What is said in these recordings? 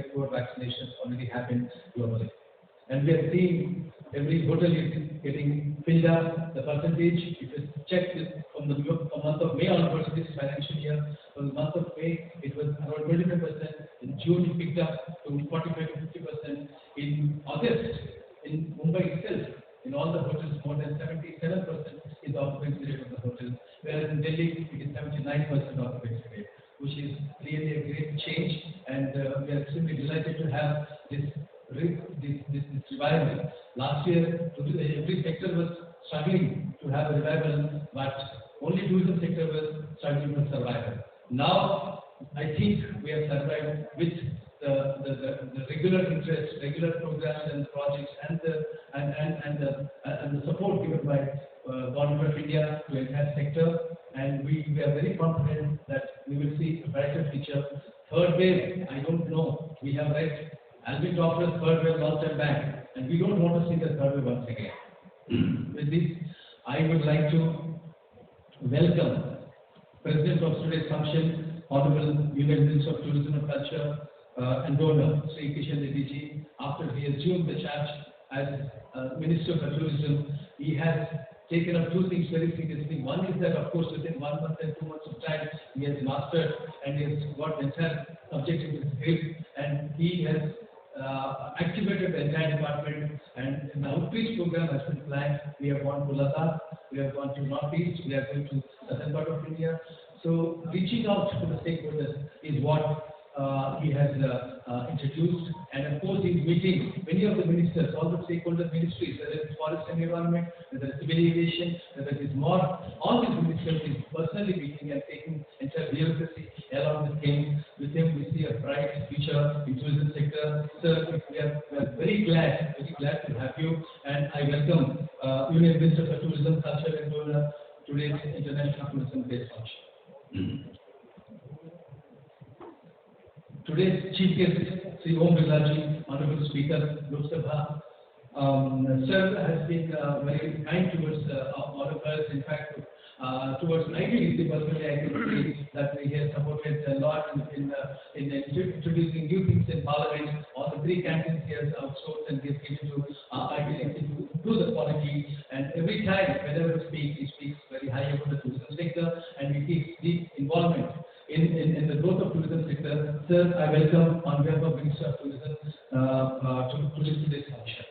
1.5 crore vaccinations already happened globally. And we are seeing every hotel is getting filled up. The percentage, if you check this from the month of May onwards this financial year, from the month of May it was around 25%. In June it picked up to 45 to 50%. In August, in Mumbai itself, in all the hotels, more than 77% is the occupancy rate of the hotels, whereas in Delhi it is 79% occupancy rate, which is really a great change, and we are extremely delighted to have this revival. Last year, every sector was struggling to have a revival, but only tourism sector was struggling for survival. Now, I think we have survived with the regular interest, regular programs and projects, and the support given by Government of India to entire sector, and we are very confident that we will see a brighter future. Third wave, I don't know. We have read Alvin Toffler's third wave long time back, and we don't want to see the third wave once again. With this, I would like to welcome President of today's function, Honorable Union Minister of Tourism and Culture and Donor, Sri Kishan Reddy ji. After he assumed the charge as Minister for Tourism, he has taken up two things very seriously. One is that, of course, within 1 month and 2 months of time, he has mastered and he has got the entire subject in his grip, and he has activated the entire department, and an outreach program has been planned. We have gone to Ladakh, we have gone to Northeast, we are going to southern part of India. So reaching out to the stakeholders is what he has introduced, and of course he is meeting many of the ministers, all the stakeholder ministries, whether it's forest and environment, whether it's civil aviation, whether it is more, all these ministers is personally meeting and taking entire bureaucracy along with him. With him we see a bright future in tourism sector. Sir, we are very glad to have you, and I welcome Union Minister for Tourism, Culture and Donor today's International Tourism Day function. Today's chief guest, Sri Om Birlaji, Honorable Speaker, Lok Sabha. Sir has been very kind towards all of us. In fact, towards ITDC personally, I can say that he has supported a lot in introducing new things in Parliament. All the 3 canteens he has outsourced and given to ITDC to improve the quality. And every time, whenever he speaks very high about the tourism sector, and he takes deep involvement in the growth of tourism sector. Sir, I welcome on behalf of Minister of Tourism to today's function.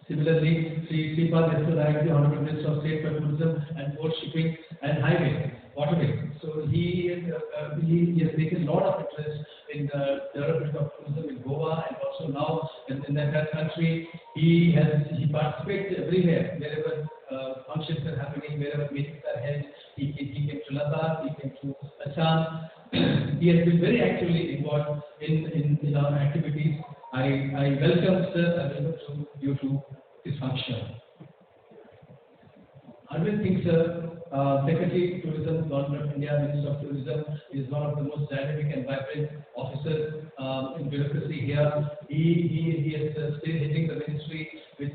Similarly, Sri Sripad Yasodhara, the Honorable Minister of State for Tourism and Port Shipping and Waterway. So he has taken a lot of interest in the development of tourism in Goa, and also now in the entire country. He participates everywhere, wherever functions are happening, wherever meetings are held. He came to Ladakh, he came to Assam. He has been very actively involved in our activities. I welcome, sir, I welcome you to this function. Arvind Singh, sir, Secretary Tourism, Government of India, Minister of Tourism, is one of the most dynamic and vibrant officers in bureaucracy here. He is still heading the ministry with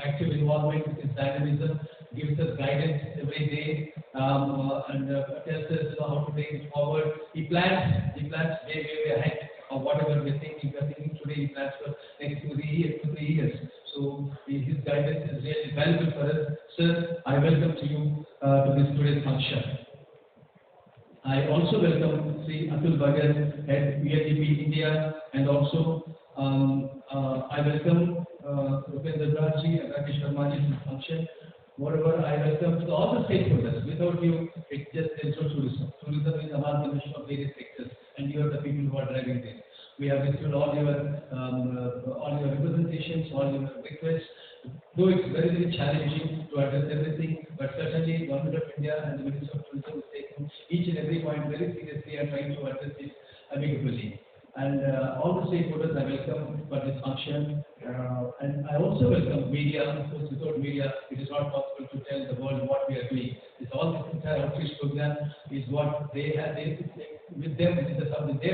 active involvement, with his dynamism, gives us guidance every day, and tells us how to take it forward. He plans way ahead of whatever we're thinking. We're thinking today, he plans for next 2 years. So his guidance is really valuable for us. Sir, I welcome to you to this today's function. I also welcome Sri Atul Bhagat, Head UNDP India, and also I welcome Rupendra Brajji and Rakesh Sharma to this function. Moreover, I welcome all the stakeholders. Without you, it just is no tourism. Tourism is amalgamation of various sectors, and you are the people who are driving this. We have received all your representations, all your requests. Though it's very challenging to address everything, but certainly Government of India and the Minister of Tourism is taking each and every point very seriously and trying to address it amicably. And all the stakeholders I welcome for this function. And I also welcome media. Of course, without media, it is not possible to tell the world what we are doing. All this entire outreach program is what they have. With their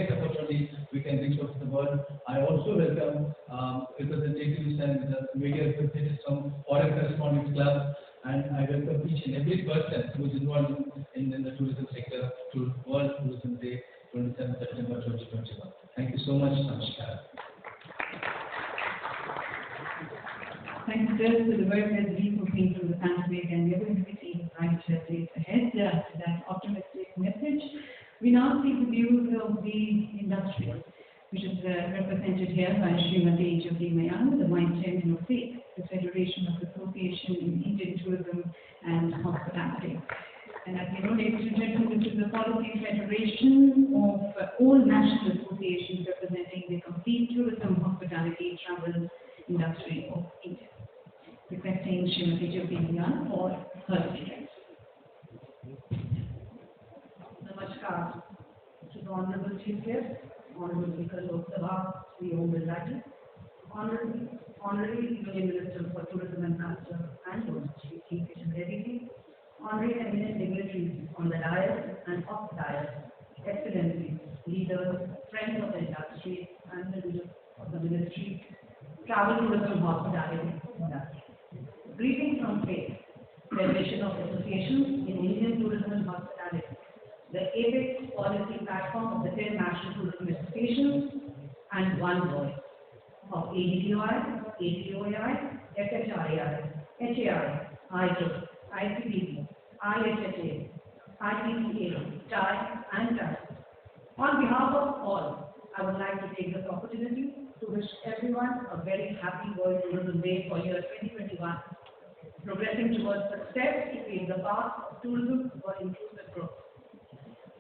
support only, we can reach out to the world. I also welcome representatives and media representatives from Foreign Correspondents Club, and I welcome each and every person who is involved in the tourism sector to World Tourism Day, 27 September 2021. Thank you so much. so much, Namaskar. Thank you, sir, for the work that we put into the pandemic, and we are going to be seeing brighter days ahead. That optimistic message. We now see the views of the industry, which is represented here by Srimati Jyoti Mayan, the Vice Chairman of FAIT, the Federation of Association in Indian Tourism and Hospitality. And as you know, ladies and gentlemen, this is the policy federation of all national associations representing the complete tourism, hospitality, travel industry of India. Requesting Srimati Jyoti Mayan for her address. Namaskar to the Honorable Chief Guest, Honorable Speaker Lok Sabha, Sri Om Birlaji, Honorary Union Minister for Tourism and Culture and Tourism, Sri Kishan Reddy, Honorary eminent dignitaries on the dais and off the dais, Excellencies, leaders, friends of the industry and the leaders of the ministry, travel, tourism, hospitality industry. Greetings from FAIT, Federation of Associations in Indian Tourism and Hospitality, the apex policy platform of the 10 national tourism associations and one voice of ADTOI, ADOI, FHRAI, HAI, IJO, ICDB, IHHA, ITCA, TAI, and TAI. On behalf of all, I would like to take this opportunity to wish everyone a very happy World Tourism Day for year 2021, progressing towards success to pave the path of tourism for inclusive growth.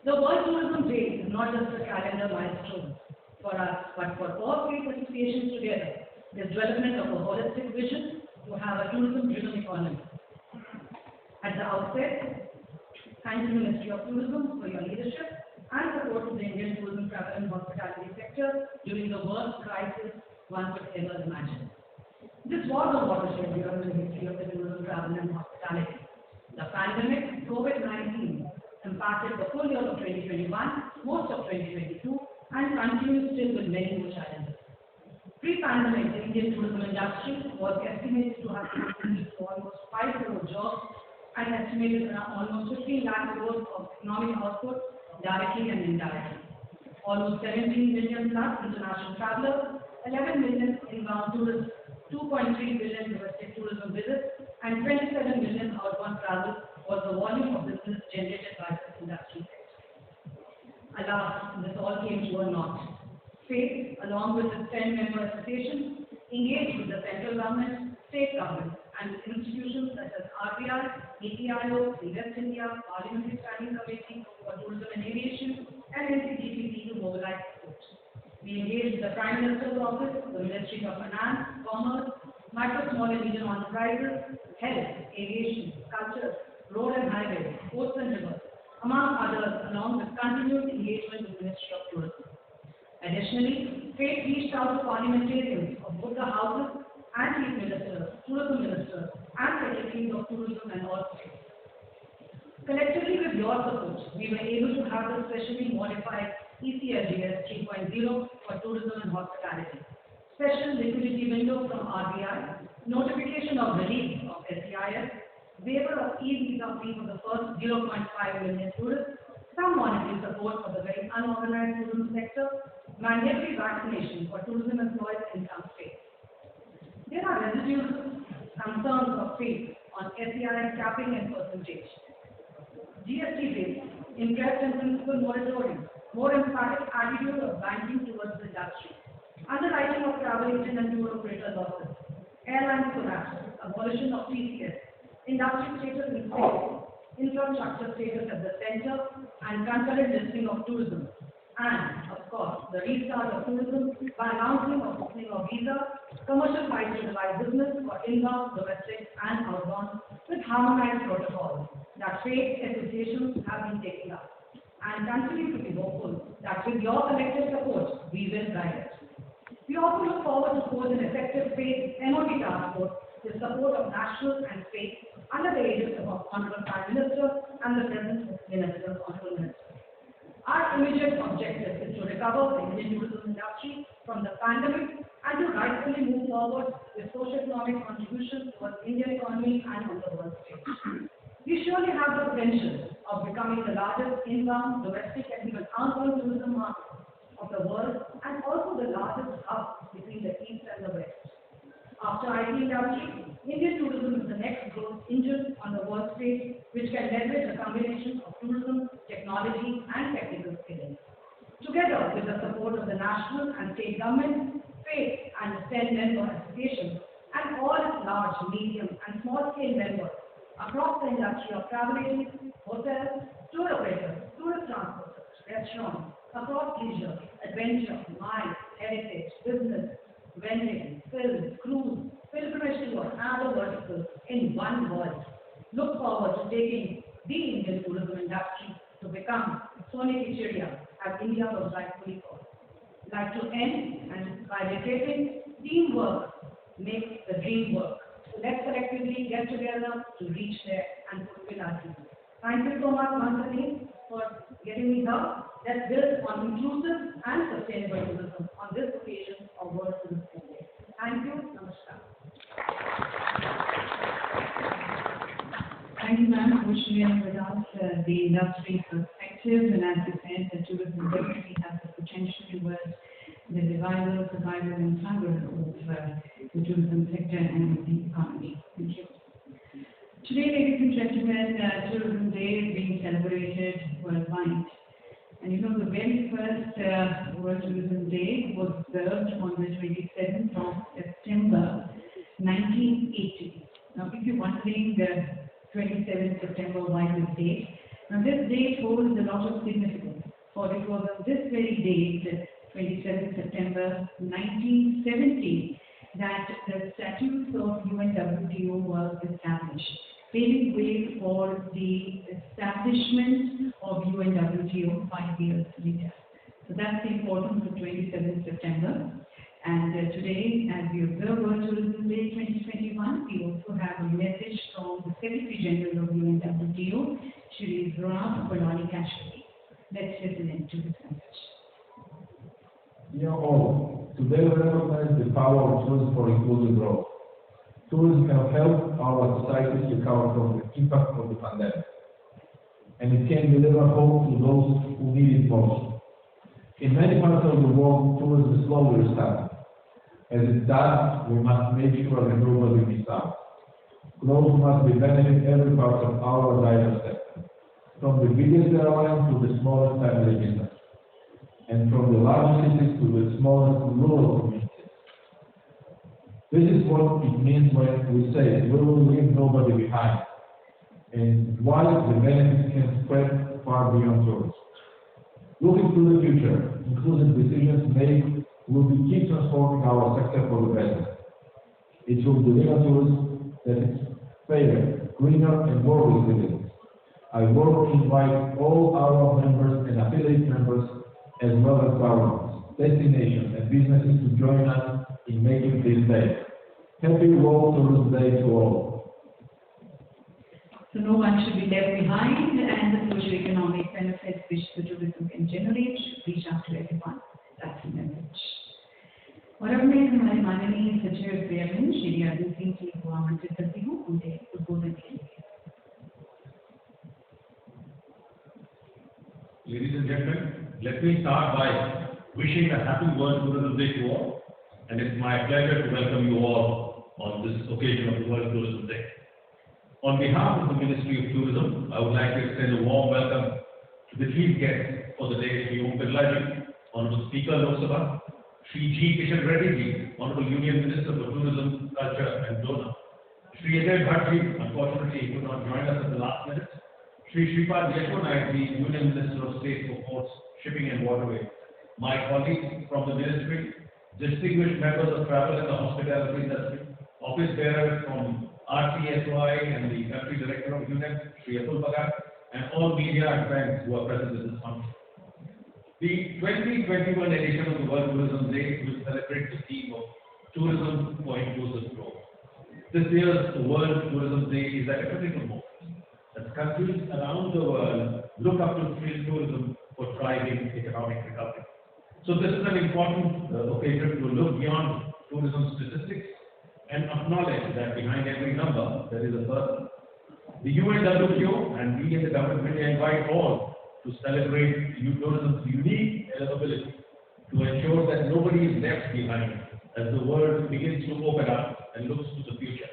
The World Tourism Day is not just a calendar milestone for us, but for all FAIT associations together, the development of a holistic vision to have a tourism-driven economy. At the outset, thank you, Ministry of Tourism, for your leadership and support to the Indian tourism, travel and hospitality sector during the worst crisis one could ever imagine. This was a watershed year in the history of the tourism, travel and hospitality. The pandemic, COVID-19, impacted the full year of 2021, most of 2022, and continues still with many more challenges. Pre-pandemic, the Indian tourism industry was estimated to have contributed to almost 5 crore jobs and estimated around almost 15 lakh crores of economic output directly and indirectly. Almost 17 million plus international travelers, 11 million inbound tourists, 2.3 billion domestic tourism visits, and 27 million outbound travel was the volume of business generated by this industry sector. Alas, this all came to a naught. FAIT, along with its 10 member associations, engaged with the central government, state government, and institutions such as RBI, ATIO, Invest India, Parliamentary Standing Committee for Tourism and Aviation, and NCGTC to mobilize support. We engaged with the Prime Minister's Office, the Ministry of Finance, Commerce, Micro, Small and Medium Enterprises, Health, Aviation, Culture, Road and Highways, Ports and Rivers, among others, along with continued engagement with the Ministry of Tourism. Additionally, FAIT reached out to parliamentarians of both the houses and chief ministers, tourism ministers, and secretaries of tourism and all states. Collectively, with your support, we were able to have the specially modified ECLGS 3.0 for tourism and hospitality, special liquidity window from RBI, notification of release of SEIS, waiver of e-visa fee for the first 0.5 million tourists, some monetary support for the very unorganized tourism sector, mandatory vaccination for tourism employees in some states. There are residual concerns of FAIT on SEIS capping and percentage, GST rates, interest and principal moratorium, more emphatic attitude of banking towards the industry, underwriting of travel agent and tour operator losses, airline collapse, abolition of TCS, industry status in space, infrastructure status at the center, and concurrent listing of tourism. And, of course, the restart of tourism by announcing of opening of visa, commercial flights to Dubai business for inbound, domestic, and outbound with harmonized protocols that FAIT associations have been taking up. And continue to be hopeful that with your collective support, we will guide it. We also look forward to forge an effective FAIT MOT task force with support of national and state under the aegis of our Honorable Prime Minister and the present Minister, Honorable Minister. Our immediate objective is to recover the Indian tourism industry from the pandemic and to rightfully move forward with socio-economic contributions towards the Indian economy and on the world stage. We surely have the potential of becoming the largest inbound, domestic, and even outbound tourism market of the world and also the largest hub between the East and the West. After IT industry, Indian tourism is the next growth engine on the world stage, which can leverage a combination of tourism, technology, and technical skills. Together with the support of the national and state governments, state and 10 member associations, and all its large, medium, and small-scale members across the industry of travel agencies, hotels, tour operators, tourist transporters, restaurants, across leisure, adventure, MICE, heritage, business, vending, film, cruise, pilgrimage tour, and other verticals in one voice. Look forward to taking the Indian tourism industry to become Sone ki Chidiya, as India was rightfully called. Like to end and by reiterating, teamwork makes the dream work. So let's collectively get together to reach there and fulfill our dreams. Thank you so much once again for getting me here. Let's build on inclusive and sustainable tourism on this occasion of World Tourism Day. Thank you. Namaskar. Thank you, ma'am, for sharing with us the industry perspective. And as you said, the tourism definitely has the potential towards the revival, survival, and survival of the tourism sector and the economy. Thank you. Today, ladies and gentlemen, Tourism Day is being celebrated worldwide. And you know, the very first World Tourism Day was observed on the 27th of September, 1980. Now, if you're wondering, 27th September, why this date? Now, this date holds a lot of significance, for it was on this very date, 27th September 1970, that the statutes of UNWTO was established, paving way for the establishment of UNWTO 5 years later. So that's the importance of 27th September. And today, as we observe World Tourism Day 2021, we also have a message from the Secretary General of UNWTO, Shri Ronald Polani Kashmiri. Let's listen in to this message. Dear all, today we recognize the power of tourism for inclusive growth. Tourism can help our societies recover from the impact of the pandemic, and it can deliver hope to those who need it most. In many parts of the world, tourism is slowly restarting. As it does, we must make sure that nobody misses out. Growth must be benefiting every part of our diverse sector, from the biggest airline to the smallest family business, and from the largest cities to the smallest rural communities. This is what it means when we say we will leave nobody behind, and why the benefits can spread far beyond tourism. Looking to the future, inclusive decisions made will be keep transforming our sector for the better. It will deliver tourism that is fairer, greener, and more resilient. I want to invite all our members and affiliate members, as well as governments, destinations, and businesses to join us in making this day. Happy World Tourism Day to all. So no one should be left behind, and the socio-economic benefits which the tourism can generate should reach out to everyone. That's the message. और अब मैं हमारे माननीय सचिव पर्यावरण श्री अर्जुन सिंह जी को आमंत्रित करती हूँ उनके उद्बोधन के लिए. Ladies and gentlemen, let me start by wishing a happy World Tourism Day to all, and it's my pleasure to welcome you all on this occasion of the World Tourism Day. On behalf of the Ministry of Tourism, I would like to extend a warm welcome to the chief guests for the day, Shri Om Birla Ji, Honorable Speaker Lok Sabha, Shri G. Kishan Reddy Ji, Honorable Union Minister for Tourism, Culture and Donor, Shri Ajay Bhatt Ji, unfortunately he could not join us at the last minute, Shri Shripad Yashwant Naik Ji, Union Minister of State for Ports, Shipping and Waterways, my colleagues from the Ministry, distinguished members of travel and the hospitality industry, office bearers from RCSY and the Country Director of UNEP, Shri Atul Bhagat, and all media and friends who are present at this function. The 2021 edition of the World Tourism Day will celebrate the theme of Tourism for Inclusive Growth. This year's World Tourism Day is at a critical moment as countries around the world look up to tourism for driving economic recovery. So this is an important occasion to look beyond tourism statistics and acknowledge that behind every number there is a person. The UNWTO and we in the government invite all to celebrate tourism's unique ability to ensure that nobody is left behind as the world begins to open up and looks to the future.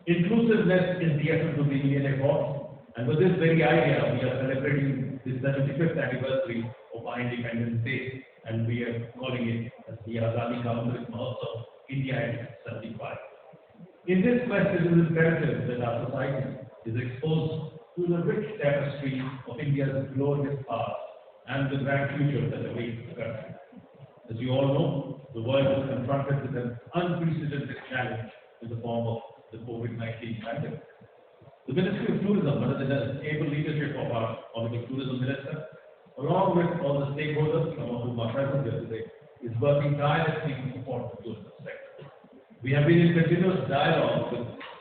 Inclusiveness is the essence of the Indian effort, and with this very idea, we are celebrating the 75th anniversary of our Independence Day, and we are calling it as the Azadi Ka Amrit Mahotsav, India at 75. In this quest, it is imperative that our society is exposed to the rich tapestry of India's glorious past and the grand future that awaits the country. As you all know, the world is confronted with an unprecedented challenge in the form of the COVID-19 pandemic. The Ministry of Tourism, under the able leadership of our Honorable Tourism Minister, along with all the stakeholders, some of whom are present here today, is working tirelessly to support the tourism sector. We have been in continuous dialogue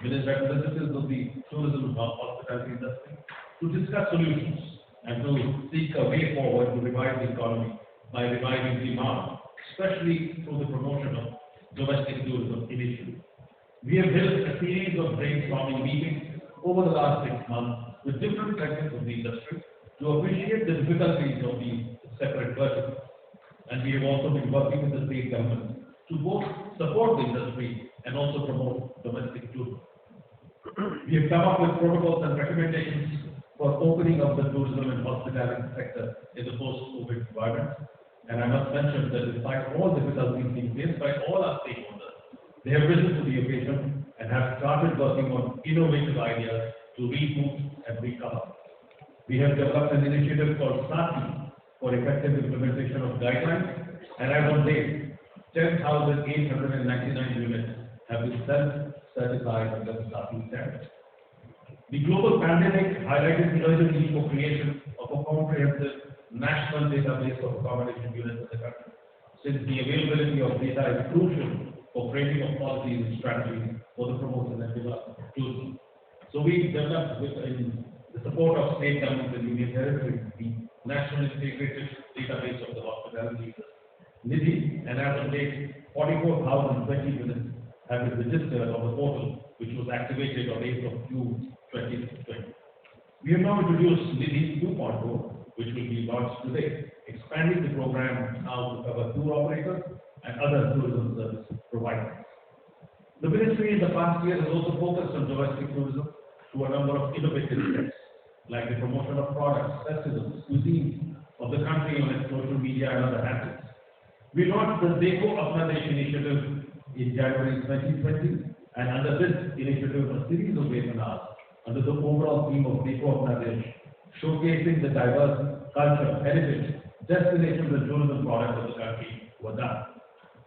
with representatives of the tourism and hospitality industry to discuss solutions and to seek a way forward to revive the economy by reviving demand, especially through the promotion of domestic tourism initiatives. We have held a series of brainstorming meetings over the last 6 months with different segments of the industry to appreciate the difficulties of the separate verticals. And we have also been working with the state government to both support the industry and also promote domestic tourism. We have come up with protocols and recommendations for opening up the tourism and hospitality sector in the post-COVID environment. And I must mention that despite all difficulties being faced by all our stakeholders, they have risen to the occasion and have started working on innovative ideas to reboot and recover. We have developed an initiative called SATI for effective implementation of guidelines, and as on date, 10,899 units have been self-certified under the SATI standard. The global pandemic highlighted the urgent need for creation of a comprehensive national database of accommodation units in the country, since the availability of data is crucial for framing of policies and strategies for the promotion and development of tourism. So we developed, in the support of state governments and union territories, the National Integrated Database of the Hospitality NIDI, and as of date, 44,020 units have been registered on the portal, which was activated on 8th of June 2020. We have now introduced NIDI 2.0, which will be launched today, expanding the program now to cover tour operators and other tourism service providers. The ministry in the past year has also focused on domestic tourism through a number of innovative steps, like the promotion of products, festivals, cuisine of the country on its social media and other handles. We launched the Dekho Apna Desh initiative in January 2020, and under this initiative, a series of webinars under the overall theme of Dekho Apna Desh, showcasing the diverse culture, heritage, destinations and tourism products of the country were done.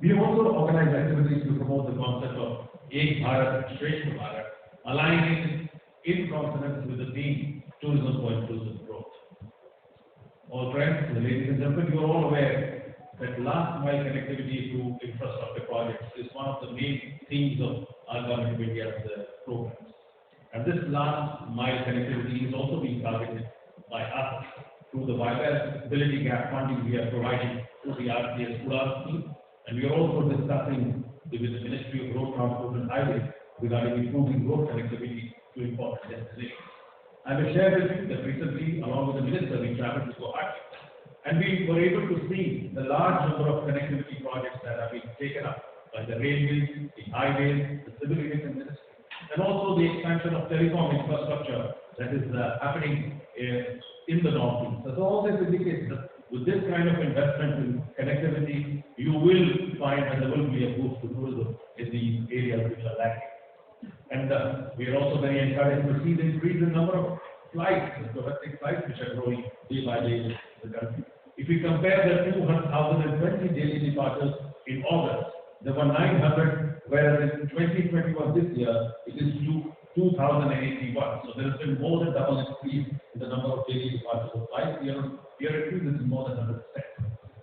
We have also organized activities to promote the concept of Ek Bharat, Shreshtha Bharat, aligning in consonance with the theme Tourism for Inclusive Growth. All friends, ladies and gentlemen, you are all aware that last mile connectivity to infrastructure projects is one of the main themes of our Government of India's programs. And this last mile connectivity is also being targeted by us through the viability gap funding we are providing through the RCS Udan scheme. And we are also discussing with the Ministry of Road Transport and Highways regarding improving road connectivity to important destinations. I will share with you that recently, along with the Minister, we traveled to Guwahati, and we were able to see the large number of connectivity projects that have been taken up by the railways, the highways, the civil aviation ministry, and also the expansion of telecom infrastructure that is happening in the northeast. So all this indicates that with this kind of investment in connectivity, you will find that there will be a boost to tourism in the areas which are lacking. And we are also very encouraged to see the increase in number of flights, the domestic flights, which are growing day by day in the country. If we compare the 2,020 daily departures in August, there were 900, whereas in 2021 this year, it is 2,081. So there has been more than double increase in the number of daily departures of flights. Year increase is more than 100%.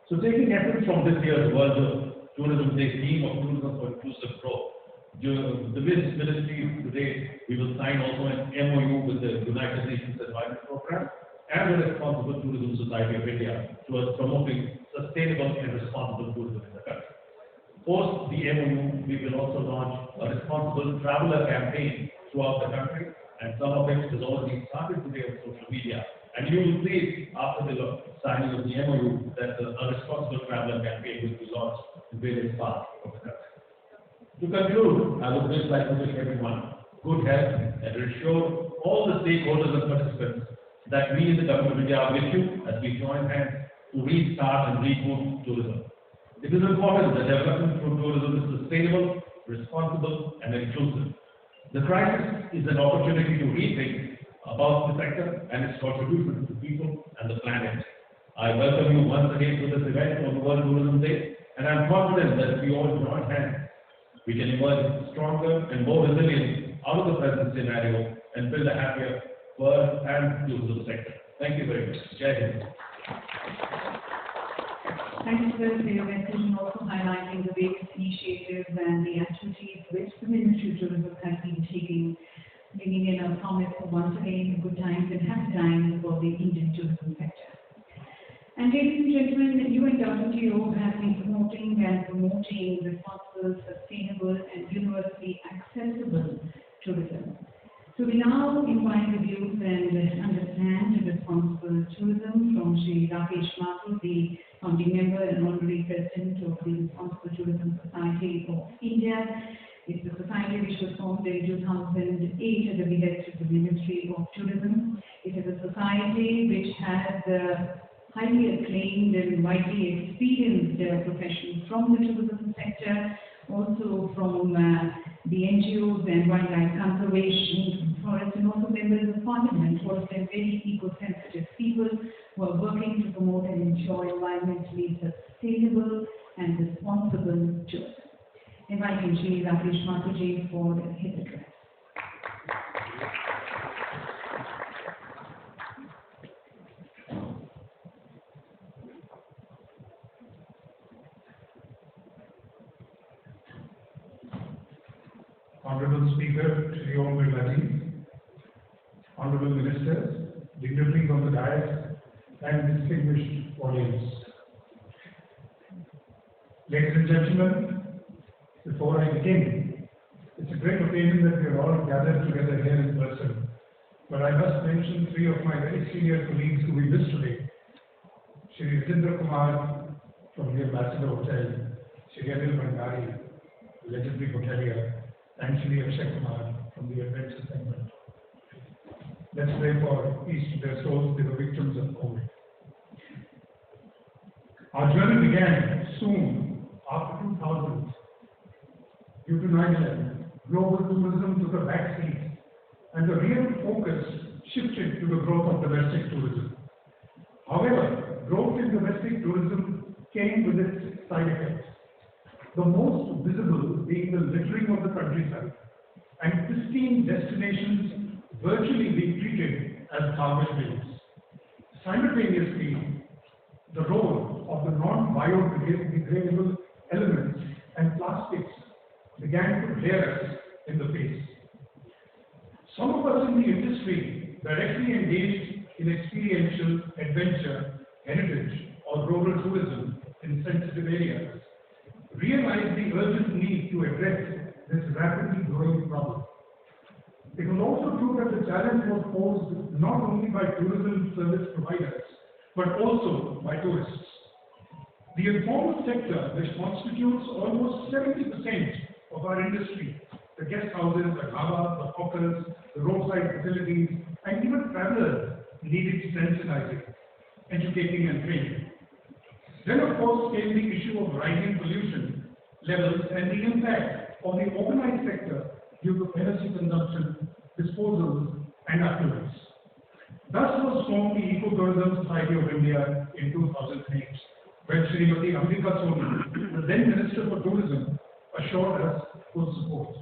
So taking essence from this year's World Tourism Day theme of Tourism for Inclusive Growth, the ministry today, we will sign also an MOU with the United Nations Environment Program and the Responsible Tourism Society of India towards promoting sustainable and responsible tourism in the country. Post the MOU, we will also launch a responsible traveler campaign throughout the country, and some of it has already started today on social media. And you will see it after the signing of the MOU that a responsible traveler campaign will be launched in various parts of the country. To conclude, I would just like to wish everyone good health and assure all the stakeholders and participants that we in the Government of India are with you as we join hands to restart and reboot tourism. It is important that development through tourism is sustainable, responsible, and inclusive. The crisis is an opportunity to rethink about the sector and its contribution to people and the planet. I welcome you once again to this event on World Tourism Day, and I am confident that if we all join hands, we can emerge stronger and more resilient out of the present scenario and build a happier world and tourism sector. Thank you very much. Jai Hind. Thank you, sir, for your message and also highlighting the various initiatives and the activities which the Ministry of Tourism has been taking, bringing in a promise for once again good times and happy times for the Indian tourism sector. And ladies and gentlemen, you and WTO have been promoting responsible, sustainable and universally accessible tourism. So we now invite the views and understand responsible tourism from Shri Rakesh Mathur, the founding member and honorary president of the Responsible Tourism Society of India. It's a society which was formed in 2008 at the behest of the Ministry of Tourism. It is a society which has highly acclaimed and widely experienced professionals from the tourism sector, also from the NGOs and wildlife conservation, forest, and also members of parliament, all of them very eco-sensitive people who are working to promote and ensure environmentally sustainable and responsible tourism. Inviting Shri Rakesh Mathur for his address. Honorable Speaker, Shri Om Birlaji, Honorable Ministers, dignitaries on the dais, and distinguished audience. Ladies and gentlemen, before I begin, it's a great occasion that we are all gathered together here in person. But I must mention three of my very senior colleagues who we miss today. Shri Rajendra Kumar from the Ambassador Hotel, Shri Anil Bhandari, legendary hotelier, and Shri Akshay Kumar from the Adventure Segment. Let's pray for peace to their souls. They were victims of COVID. Our journey began soon after 2000. Due to 9/11, global tourism took a back seat and the real focus shifted to the growth of domestic tourism. However, growth in domestic tourism came with its side effects. The most visible being the littering of the countryside and pristine destinations virtually being treated as garbage bins. Simultaneously, the role of the non-biodegradable elements and plastics began to glare us in the face. Some of us in the industry directly engaged in experiential, adventure, heritage, or rural tourism in sensitive areas realized the urgent need to address this rapidly growing problem. It was also true that the challenge was posed not only by tourism service providers, but also by tourists. The informal sector, which constitutes almost 70% of our industry, the guest houses, the dhabas, the hawkers, the roadside facilities, and even travelers, needed sensitizing, educating, and training. Then, of course, came the issue of rising pollution levels and the impact of the organized sector due to energy consumption, disposals, and affluence. Thus was formed the Eco-Tourism Society of India in 2008, when Srimati Ambika Soni, the then Minister for Tourism, assured us full support.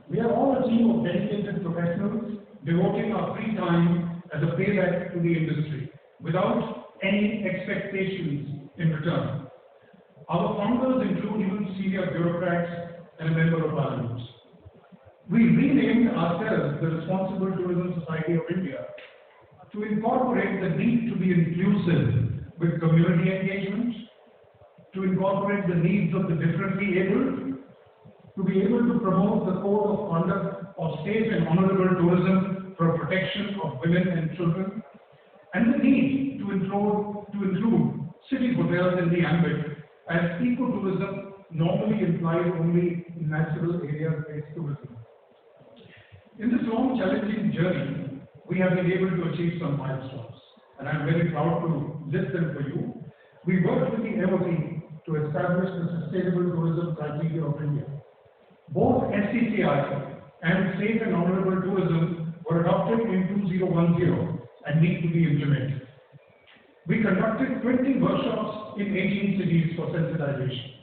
We are all a team of dedicated professionals devoting our free time as a payback to the industry without any expectations in return. Our founders include even senior bureaucrats and a member of parliament. We renamed ourselves the Responsible Tourism Society of India to incorporate the need to be inclusive with community engagement, to incorporate the needs of the differently abled, to be able to promote the code of conduct of safe and honorable tourism for protection of women and children, and the need to include city hotels in the ambit, as ecotourism normally implies only natural area-based tourism. In this long, challenging journey, we have been able to achieve some milestones, and I'm very proud to list them for you. We worked with the MOT to establish the Sustainable Tourism Criteria of India. Both SCCI and Safe and Honorable Tourism were adopted in 2010 and need to be implemented. We conducted 20 workshops in 18 cities for sensitization.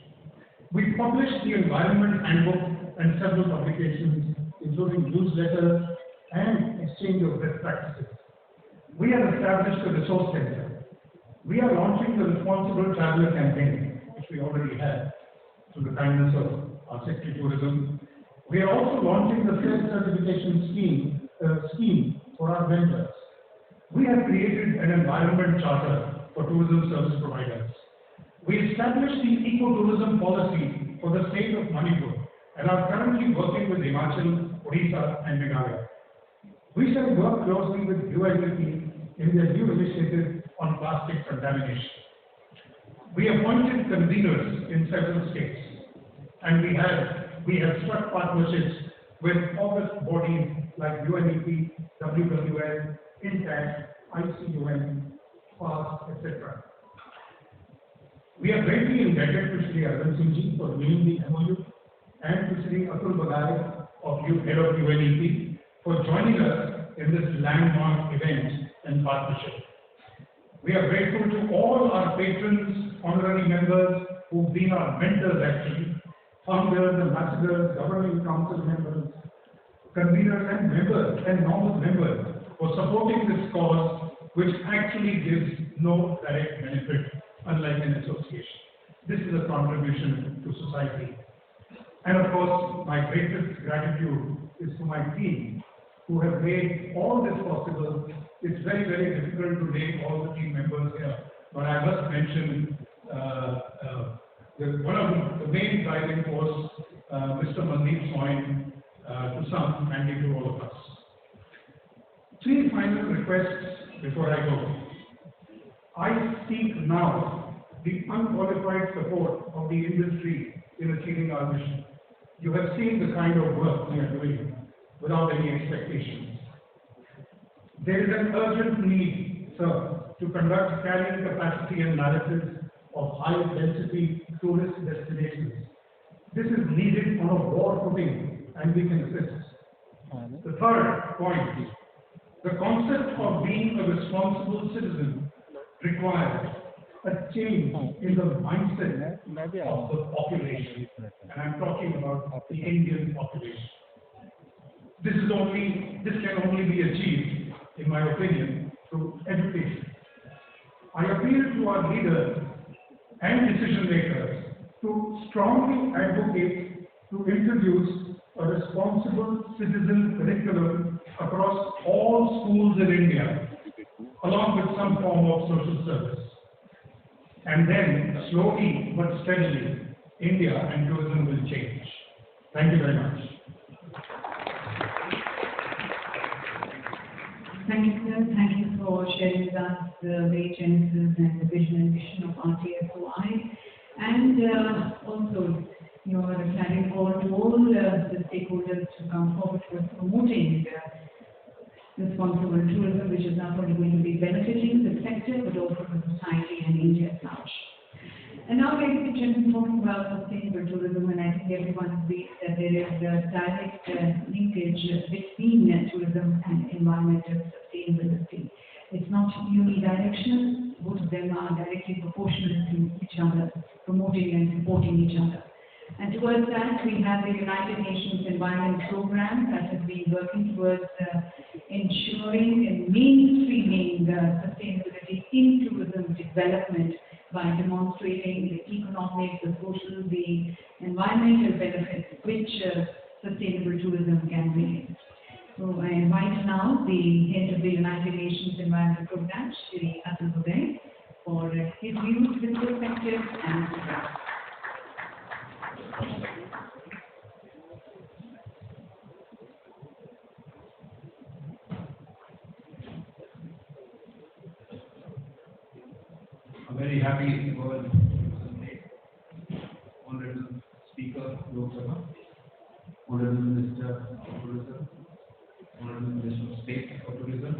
We published the Environment Handbook and several publications, including newsletters and exchange of best practices. We have established a resource center. We are launching the Responsible Traveller campaign, which we already have, through the kindness of our Secretary Tourism. We are also launching the self-certification scheme for our members. We have created an environment charter for tourism service providers. We established the ecotourism policy for the state of Manipur and are currently working with Himachal, Odisha and Meghalaya. We shall work closely with UNEP in their new initiative on plastic contamination. We appointed conveners in several states, and we have struck partnerships with august bodies like UNEP, WWL, INTAC, ICUN, FAST, etc. We are greatly indebted to Shri Arvind Singh Ji for winning the MOU and to Shri Atul Bagare, head of UNEP, for joining us in this landmark event and partnership. We are grateful to all our patrons, honorary members who've been our mentors actually, founders, ambassadors, governing council members, conveners and members and normal members for supporting this cause, which actually gives no direct benefit, unlike an association. This is a contribution to society. And of course, my greatest gratitude is to my team who have made all this possible. It's very, very difficult to name all the team members here, but I must mention one of the main driving force, Mr. Mandeep Soin, to some, and to all of us. Three final requests before I go. I seek now the unqualified support of the industry in achieving our mission. You have seen the kind of work we are doing without any expectations. There is an urgent need, sir, to conduct carrying capacity analysis of high-density tourist destinations. This is needed on a war footing, and we can assist. The third point, the concept of being a responsible citizen requires a change in the mindset of the population, and I'm talking about the Indian population. This can only be achieved, in my opinion, through education. I appeal to our leaders and decision makers to strongly advocate to introduce a responsible citizen curriculum across all schools in India, along with some form of social service. And then, slowly but steadily, India and tourism will change. Thank you very much. Thank you, sir. Thank you for sharing with us the very genesis and the vision and mission of RTSOI, and also your carrying forward to all the stakeholders to come forward with promoting responsible tourism, which is not only going to be benefiting the sector but also the society and India at large. And now, ladies and gentlemen, talking about sustainable tourism, and I think everyone agrees that there is a direct linkage between tourism and environmental sustainability. It's not unidirectional, both of them are directly proportional to each other, promoting and supporting each other. And towards that, we have the United Nations Environment Program that has been working towards ensuring and mainstreaming sustainability in tourism development by demonstrating the economic, the social, the environmental benefits which sustainable tourism can bring. So I invite now the head of the United Nations Environment Program, Shri Atul Bagare, for his views, his perspective, and progress. happy World Tourism Day. Honorable Speaker, Lok Sabha, Honorable Minister of Tourism, Honorable Minister of State for Tourism,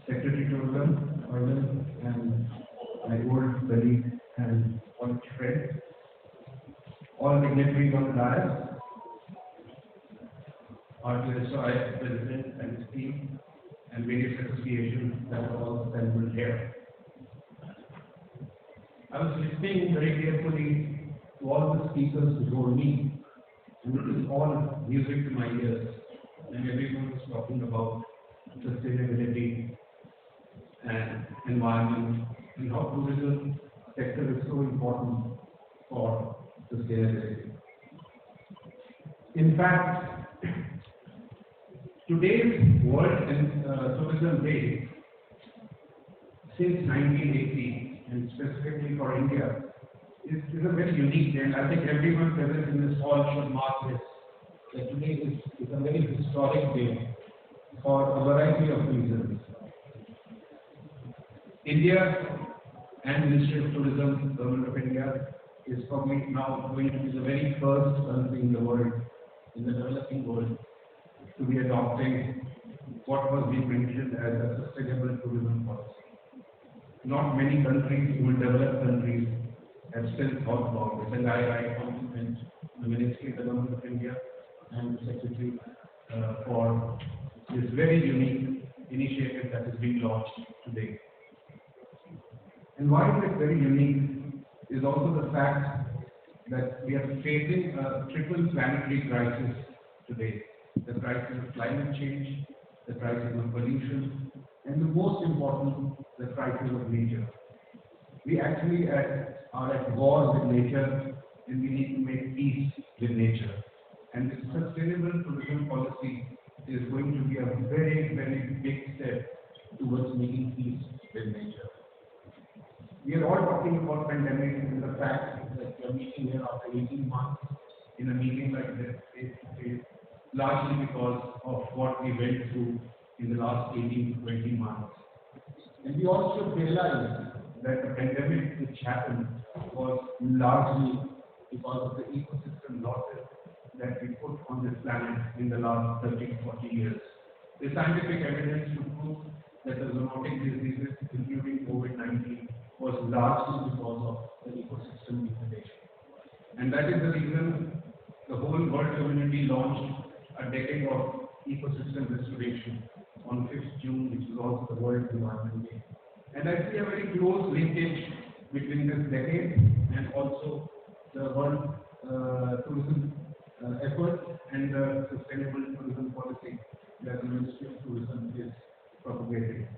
Secretary Tourism, Urban, and my old colleague and old friend, all dignitaries on the dais, RTSI President and his team, and various associations that are all assembled here. I was listening very carefully to all the speakers before me, and it was all music to my ears, and everyone was talking about sustainability and environment and how tourism sector is so important for sustainability. In fact, today's World Tourism Day, since 1980, and specifically for India, is a very unique day, and I think everyone present in this hall should mark this, that today is a very historic day for a variety of reasons. India and Ministry of Tourism, Government of India, is probably now going to be the very first country in the world, in the developing world, to be adopting what was being mentioned as a sustainable tourism policy. Not many countries, even developed countries, have still thought about this, and I compliment the Ministry, the Government of India, and the Secretary for this very unique initiative that is being launched today. And why it is very unique is also the fact that we are facing a triple planetary crisis today. The crisis of climate change, the crisis of pollution, and the most important, the crisis of nature. We actually are at war with nature, and we need to make peace with nature. And this sustainable tourism policy is going to be a very, very big step towards making peace with nature. We are all talking about pandemic and the fact that we are meeting here after 18 months in a meeting like this face-to-face, largely because of what we went through in the last 18 to 20 months. And we also realize that the pandemic which happened was largely because of the ecosystem losses that we put on this planet in the last 30, 40 years. The scientific evidence to prove that the zoonotic diseases, including COVID-19, was largely because of the ecosystem degradation. And that is the reason the whole world community launched a decade of ecosystem restoration on 5th June, which is also the World Environment Day. And I see a very close linkage between this decade and also the World Tourism effort and the sustainable tourism policy that the Ministry of Tourism is propagating.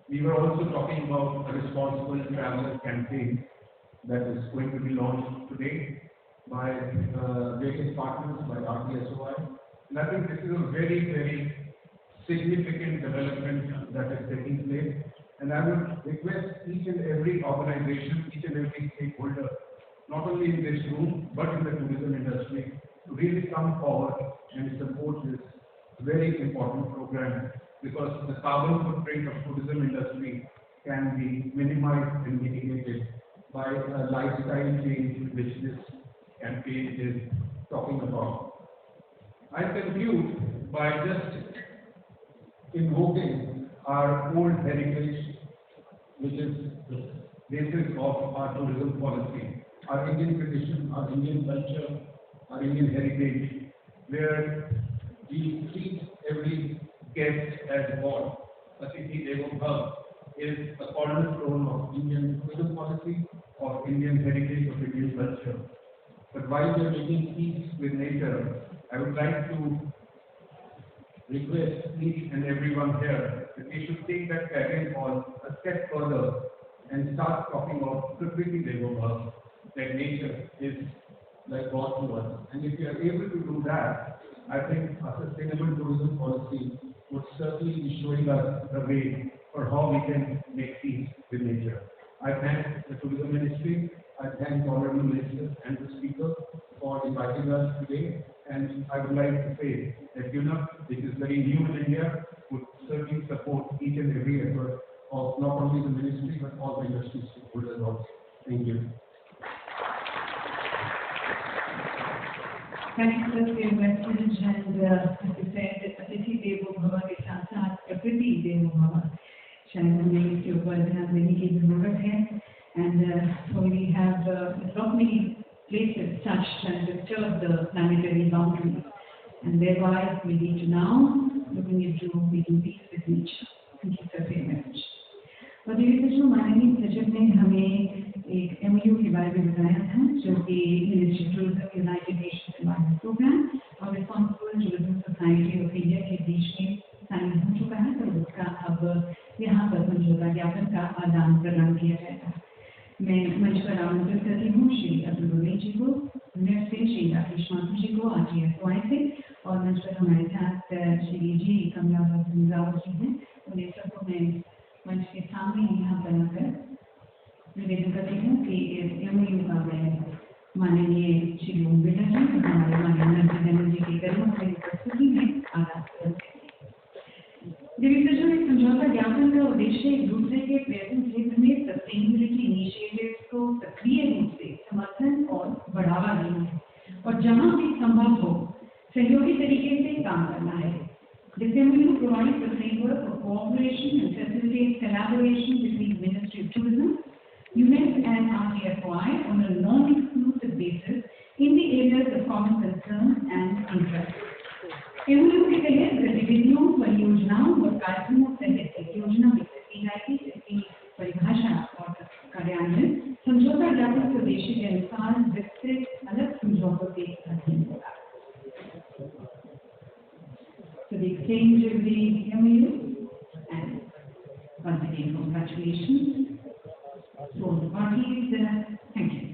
We were also talking about a responsible traveler campaign that is going to be launched today by various partners, by RTSOI. And I think this is a very, very significant development that is taking place. And I would request each and every organization, each and every stakeholder, not only in this room, but in the tourism industry, to really come forward and support this very important program, because the carbon footprint of tourism industry can be minimized and mitigated by a lifestyle change which this campaign is talking about. I conclude by just invoking our old heritage, which is the basis of our tourism policy, our Indian tradition, our Indian culture, our Indian heritage, where we treat every guest as God. Atithi Devo Bhav is a cornerstone of Indian tourism policy, of Indian heritage, of Indian culture. But while we are making peace with nature, I would like to request each and everyone here that we should take that pattern on a step further and start talking of Prakriti Devo Bhav, that nature is like God to us. And if we are able to do that, I think a sustainable tourism policy would certainly be showing us the way for how we can make peace with nature. I thank the Tourism Ministry, I thank the Honorable Minister and the Speaker for inviting us today, and I would like to say that UNUP, which is very new in India, would certainly support each and every effort of not only the Ministry of industry stakeholders also. Thank you. Thank you, sir, for your message. And as you said, Atithi Devo Bhava के साथ साथ प्रकृति देवो भव. शायद हमें इसके ऊपर ध्यान देने की जरूरत है. And so we have not many places touched and disturbed the planetary boundaries. And thereby we need to now looking into making peace with nature. Thank you, sir, for your message. और ये जो माननीय सचिव ने हमें एक MOU के बारे में बताया था, जो कि ministry of tourism, United Nations environment programme और responsible tourism society of India के बीच में साइन हो चुका है, तो उसका अब यहाँ पर समझौता ज्ञापन का आदान प्रदान किया जाएगा. मैं मंच पर आमंत्रित करती हूँ श्री अब्दुल रमीज जी को, नेक्स्ट से श्री राकेश माथुर जी को RTFY से, और मंच पर हमारे साथ श्री जी कमला रावत जी हैं. उन्हें सबको मैं मंच के सामने यहाँ पर आकर निवेदन करती हूँ कि MOU का मैं माननीय श्री ओम बिरला जी, हमारे माननीय नंदन जी के कदमों से उपस्थिति में आदान डिविजन में समझौता ज्ञापन का उद्देश्य एक दूसरे के पर्यटन क्षेत्र में सस्टेनेबिलिटी इनिशिएटिव्स को सक्रिय रूप से समर्थन और बढ़ावा देना है, और जहां भी संभव हो सहयोगी तरीके से काम करना है. This MOU provides the framework for cooperation and facilitates collaboration between Ministry of Tourism, UNEP and RTFY on a non-exclusive basis in the areas of common concern and interest. MOU के तहत गतिविधियों, परियोजनाओं और कार्यक्रमों सहित एक योजना विकसित की जाएगी, जिसकी परिभाषा और कार्यान्वयन समझौता ज्ञापन के उद्देश्य के अनुसार विस्तृत अलग समझौतों के अधीन होगा. So the exchange of the MOU, and once again congratulations to all the parties. Thank you.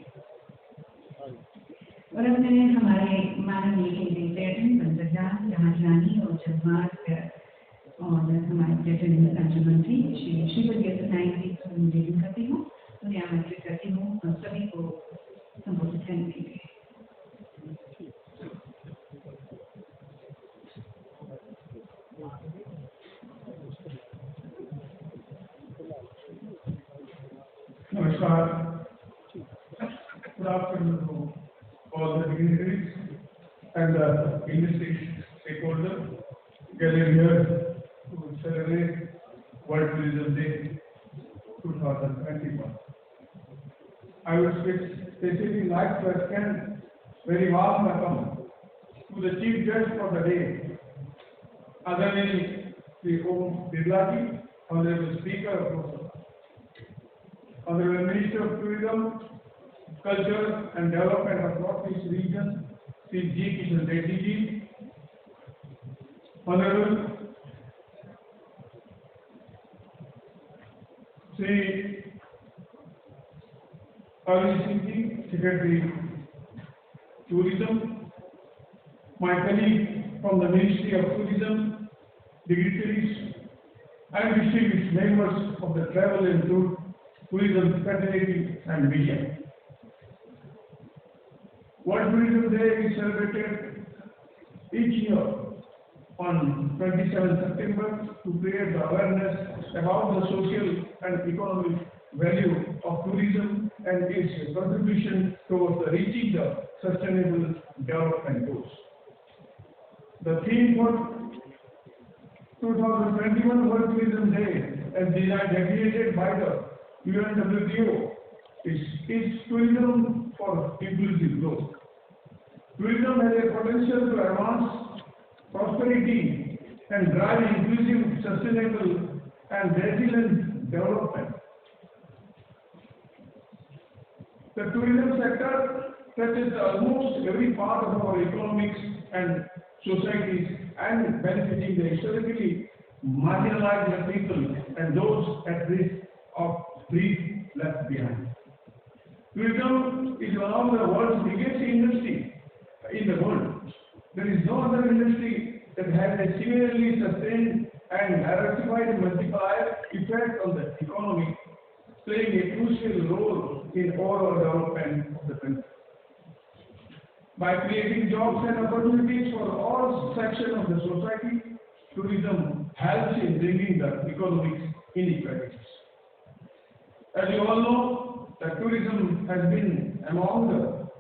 और अब मैं हमारे माननीय केंद्रीय पर्यटन, बंदरगाह, जहाजरानी और जलमार्ग और हमारे पर्यटन राज्य मंत्री श्री श्रीपति सनाई जी को निवेदन करती हूँ, उन्हें आमंत्रित करती हूँ हम सभी को संबोधित करने के लिए. नमस्कार. Good afternoon to all the dignitaries and the industry stakeholders gathered here to celebrate World Tourism Day 2021. I would specifically like to extend very warm welcome to the chief guest of the day, Adani Sri Om Birla ji, Honorable Speaker of Lok Sabha, Honorable Minister of Tourism, Culture and Development of Northeast Region, Sri G. Kishan Reddy ji, Honorable Sri Arvind Singh ji, Secretary Tourism, my colleague from the Ministry of Tourism, dignitaries and distinguished members of the Travel and Tourism Fraternity and Media. World Tourism Day is celebrated each year on 27 September to create the awareness about the social and economic value of tourism and its contribution towards reaching the sustainable development goals. The theme for 2021 World Tourism Day, as designated by the UNWTO, is tourism for inclusive growth. Tourism has a potential to advance prosperity and drive inclusive, sustainable and resilient development. The tourism sector touches almost every part of our economics and societies and benefiting the historically marginalized people and those at risk of being left behind. Tourism is one of the world's biggest industry in the world. There is no other industry that has a similarly sustained and diversified multiplier effect on the economy, playing a crucial role in overall development of the country. By creating jobs and opportunities for all sections of the society, tourism helps in bringing the economic inequalities. As you all know, that tourism has been among the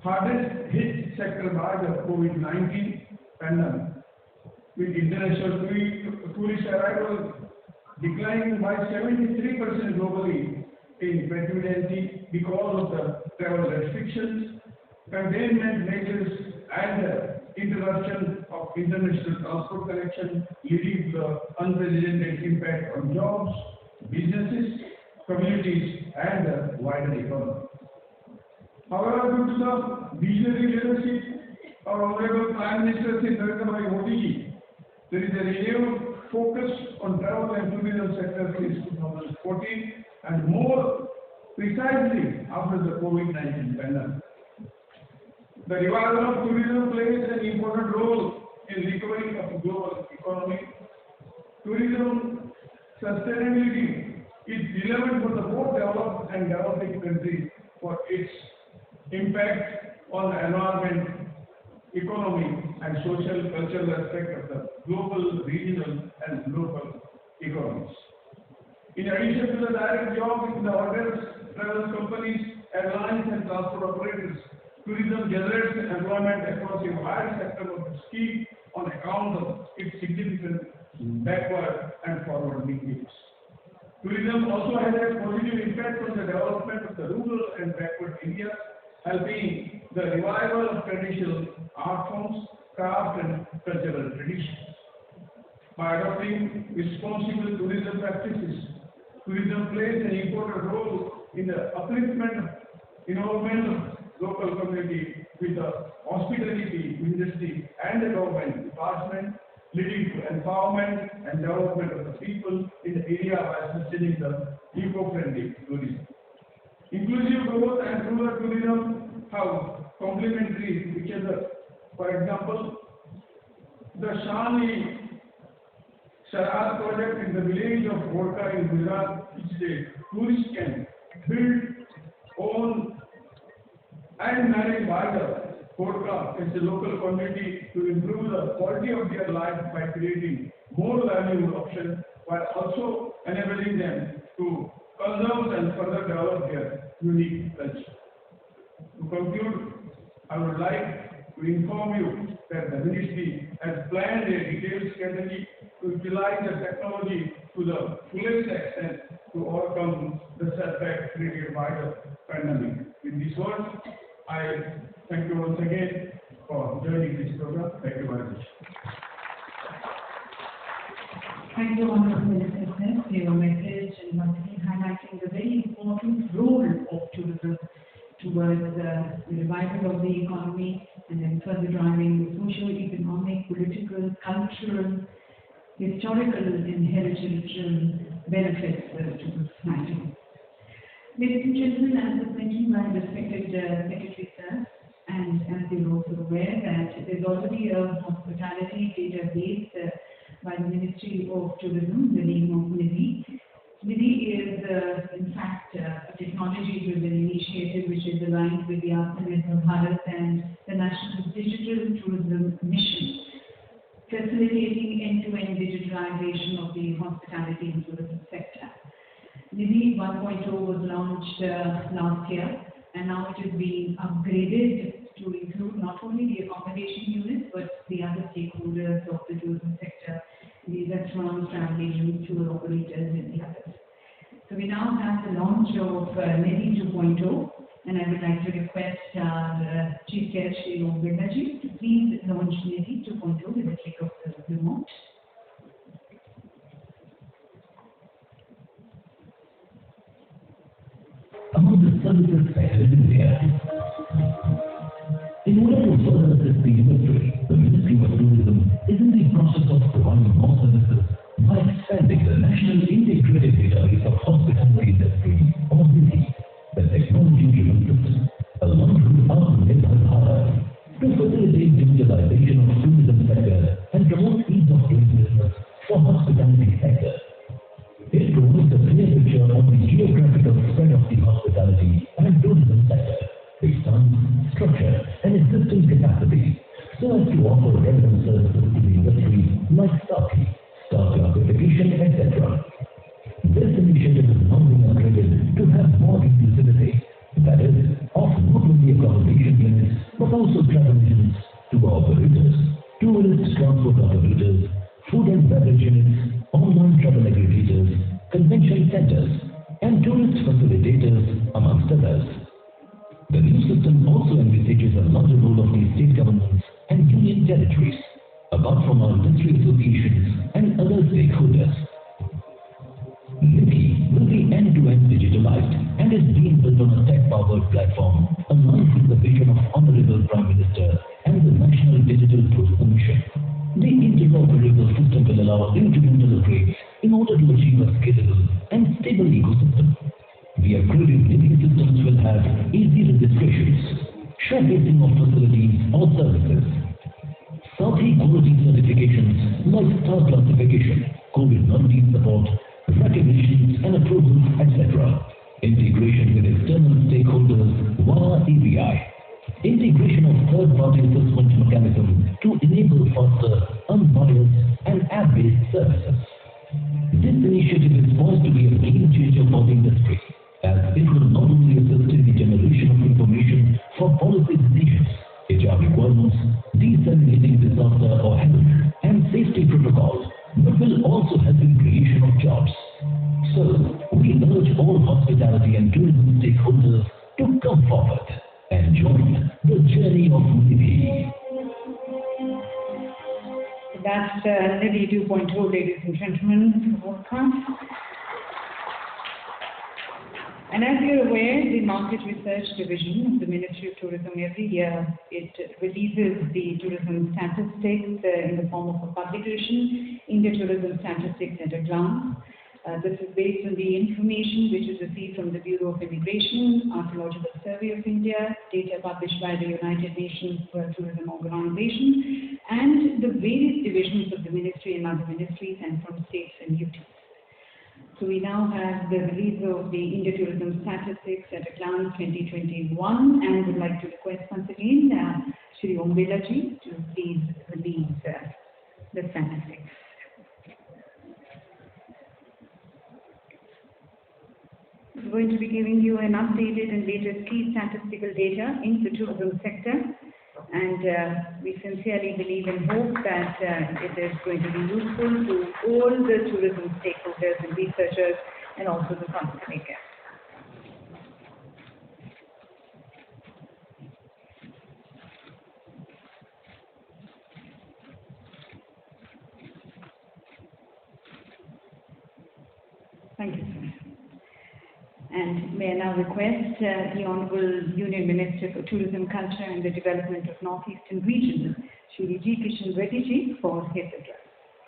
hardest hit sector by the COVID-19 pandemic, with international tourist arrival declining by 73% globally in 2020 because of the travel restrictions, containment measures, and the interruption of international transport connection, leading to the unprecedented impact on jobs, businesses, communities, and the wider economy. However, due to the visionary leadership of Honorable Prime Minister Shri Narendra Modi ji, there is a renewed focus on travel and tourism sector since 2014 and more precisely after the COVID-19 pandemic. The revival of tourism plays an important role in recovery of the global economy. Tourism sustainability is relevant for the both developed and developing countries for its impact on the environment, economy, and social cultural aspect of the global, regional, and local economies. In addition to the direct jobs in the hotels, travel companies, airlines, and transport operators, tourism generates employment across a wide sector of the scheme on account of its significant backward and forward linkages. Tourism also has a positive impact on the development of the rural and backward areas, helping the revival of traditional art forms, craft, and cultural traditions. By adopting responsible tourism practices, tourism plays an important role in the upliftment, involvement of local community with the hospitality industry and the government department, leading to empowerment and development of the people in the area by sustaining the eco-friendly tourism. Inclusive growth and rural tourism have complementary to each other. For example, the Shani Sharad project in the village of Gorka in Gujarat, which is a tourist can build, own, and managed by the Gorka as a local community to improve the quality of their life by creating more valuable options while also enabling them to conserve and further develop their unique culture. To conclude, I would like to inform you that the Ministry has planned a detailed strategy to utilize the technology to the fullest extent to overcome the setback created by the pandemic. With these words, I thank you once again for joining this program. Thank you very much. Thank you, Honorable Minister, for your message and once again highlighting the very important role of tourism towards the revival of the economy and then further driving the social, economic, political, cultural, historical, and heritage benefits to the society. Ladies and gentlemen, as was mentioned by the respected Secretary Sir, and as you're also aware that there's already a hospitality database by the Ministry of Tourism, the name of NIDI. NIDI is in fact a technology-driven initiative which is aligned with the Atmanirbhar Bharat and the National Digital Tourism Mission, facilitating end-to-end digitalization of the hospitality and tourism sector. NIDI 1.0 was launched last year, and now it is being upgraded to include not only the accommodation units but the other stakeholders of the tourism sector, the restaurants, travel agents, tour operators, and the others. So we now have the launch of NIDI 2.0, and I would like to request our Chief Guest, Shri Om Birlaji, to please launch NIDI 2.0 with the click of the remote. Among the services sector in India, in order to further assist the industry, the Ministry of Tourism is in the process of providing more services by expanding the National Integrated Database of Hospitality Industry, or NIDI, the technology-driven system, along with Atmanirbhar Bharat, to facilitate digitalization of tourism sector and promote ease of doing business for hospitality sector. It provides a clear picture of the geographical spread of the hospitality and tourism sector, its size, structure, and existing capacity, so as to offer relevant services to the industry like staff classification, etc. This initiative is now being upgraded that is, of not only accommodation units, but also travel agents, tour operators, tourist transport operators, food and beverage units, online travel aggregators, convention centers, and tourist facilitators, amongst others. The new system also envisages a larger role of the state governments and union territories, apart from our industry associations and other stakeholders. NITI will be end-to-end digitalized and is being built on a tech-powered platform aligned with the vision of Honorable Prime Minister and the National Digital Tourism Mission. The interoperable system will allow incremental upgrades in order to achieve a scalable and stable ecosystem. The upgraded NITI systems will have easy registrations, showcasing of facilities or services, Sathi quality certifications like star classification, COVID-19 support, recognitions and approvals, etc. Integration with external stakeholders via API. Integration of third-party assessment mechanism to enable faster, unbiased and app-based services. This initiative is poised to be a game changer for the industry, as it will not only assist in the generation of information for policy decisions, HR requirements, disseminating disaster or health and safety protocols, but will also help in creation of jobs. So, we urge all hospitality and tourism stakeholders to come forward and join the journey of NITI. That's NITI 2.0, ladies and gentlemen, welcome. And as you're aware, the Market Research Division of the Ministry of Tourism every year, it releases the tourism statistics in the form of a publication, India Tourism Statistics at a Glance. This is based on the information which is received from the Bureau of Immigration, Archaeological Survey of India, data published by the United Nations Tourism Organization, and the various divisions of the ministry and other ministries and from states and UTs. So we now have the release of the India Tourism Statistics at a Glance 2021, and would like to request once again Shri Om Belaji to please release the statistics. We're going to be giving you an updated and latest key statistical data in the tourism sector, and we sincerely believe and hope that it is going to be useful to all the tourism stakeholders and researchers and also the policymakers. Thank you, sir. And may I now request the Honorable Union Minister for Tourism, Culture and the Development of Northeastern Region, Shri G. Kishan Reddy ji, for his address.